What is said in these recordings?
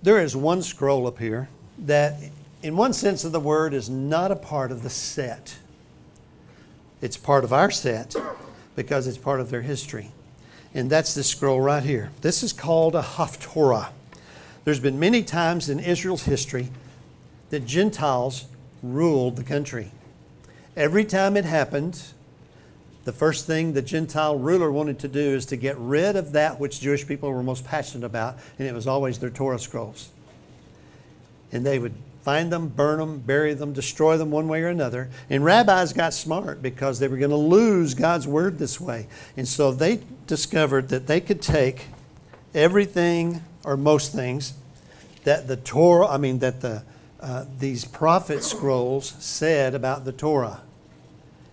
There is one scroll up here that, in one sense of the word, is not a part of the set. It's part of our set because it's part of their history. And that's this scroll right here. This is called a Haftorah. There's been many times in Israel's history that Gentiles ruled the country. Every time it happened, the first thing the Gentile ruler wanted to do is to get rid of that which Jewish people were most passionate about, and it was always their Torah scrolls. And they would find them, burn them, bury them, destroy them one way or another. And rabbis got smart because they were going to lose God's word this way. And so they discovered that they could take everything or most things that the Torah, these prophet scrolls said about the Torah,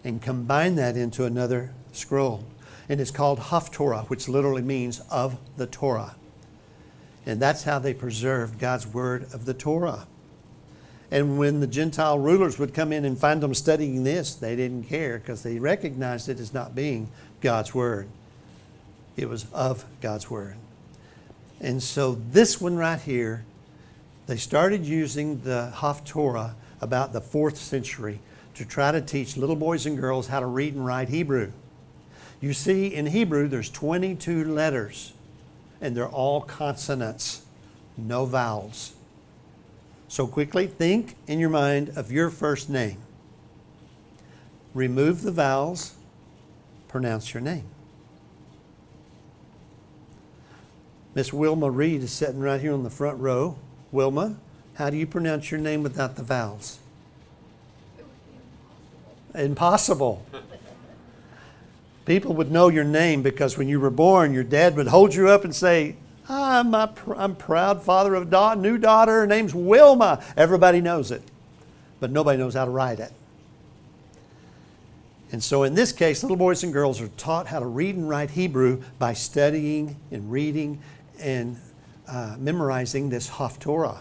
and combine that into another scroll. And it's called Haftorah, which literally means of the Torah. And that's how they preserved God's word of the Torah. And when the Gentile rulers would come in and find them studying this, they didn't care because they recognized it as not being God's word. It was of God's word. And so this one right here, they started using the Haftorah about the 4th century to try to teach little boys and girls how to read and write Hebrew. You see, in Hebrew, there's 22 letters, and they're all consonants, no vowels. So quickly think in your mind of your first name. Remove the vowels, pronounce your name. Miss Wilma Reed is sitting right here on the front row. Wilma, how do you pronounce your name without the vowels? Impossible. People would know your name because when you were born, your dad would hold you up and say, I'm proud father of a new daughter. Her name's Wilma. Everybody knows it, but nobody knows how to write it. And so in this case, little boys and girls are taught how to read and write Hebrew by studying and reading and memorizing this Haftorah.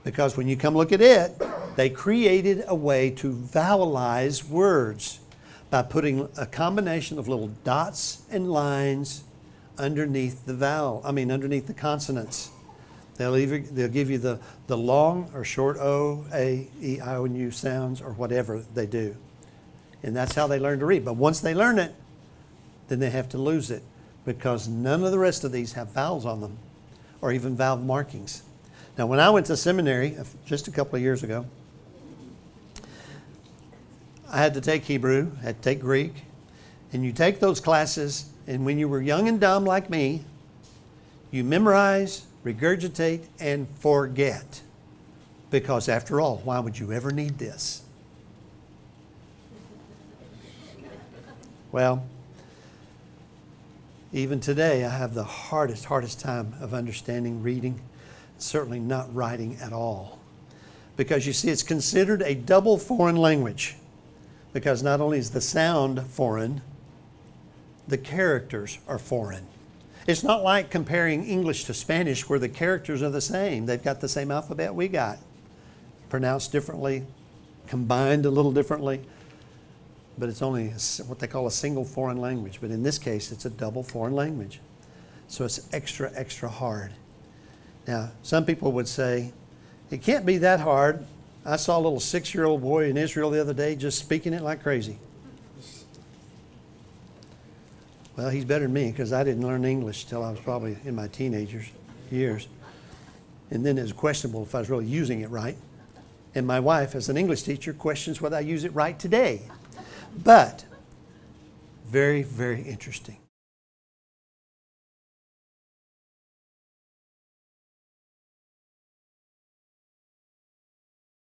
Because when you come look at it, they created a way to vowelize words by putting a combination of little dots and lines underneath the underneath the consonants. They'll give you the long or short O, A, E, I, O, and U sounds, or whatever they do. And that's how they learn to read. But once they learn it, then they have to lose it because none of the rest of these have vowels on them or even vowel markings. Now, when I went to seminary just a couple of years ago, I had to take Hebrew, I had to take Greek, and you take those classes, and when you were young and dumb like me, you memorize, regurgitate, and forget. Because after all, why would you ever need this? Well, even today, I have the hardest time of understanding reading, certainly not writing at all. Because you see, it's considered a double foreign language. Because not only is the sound foreign, the characters are foreign. It's not like comparing English to Spanish where the characters are the same. They've got the same alphabet we got. Pronounced differently, combined a little differently. But it's only what they call a single foreign language. But in this case, it's a double foreign language. So it's extra hard. Now, some people would say, it can't be that hard. I saw a little 6-year-old boy in Israel the other day just speaking it like crazy. Well, he's better than me because I didn't learn English till I was probably in my teenagers years. And then it was questionable if I was really using it right. And my wife, as an English teacher, questions whether I use it right today. But very, very interesting.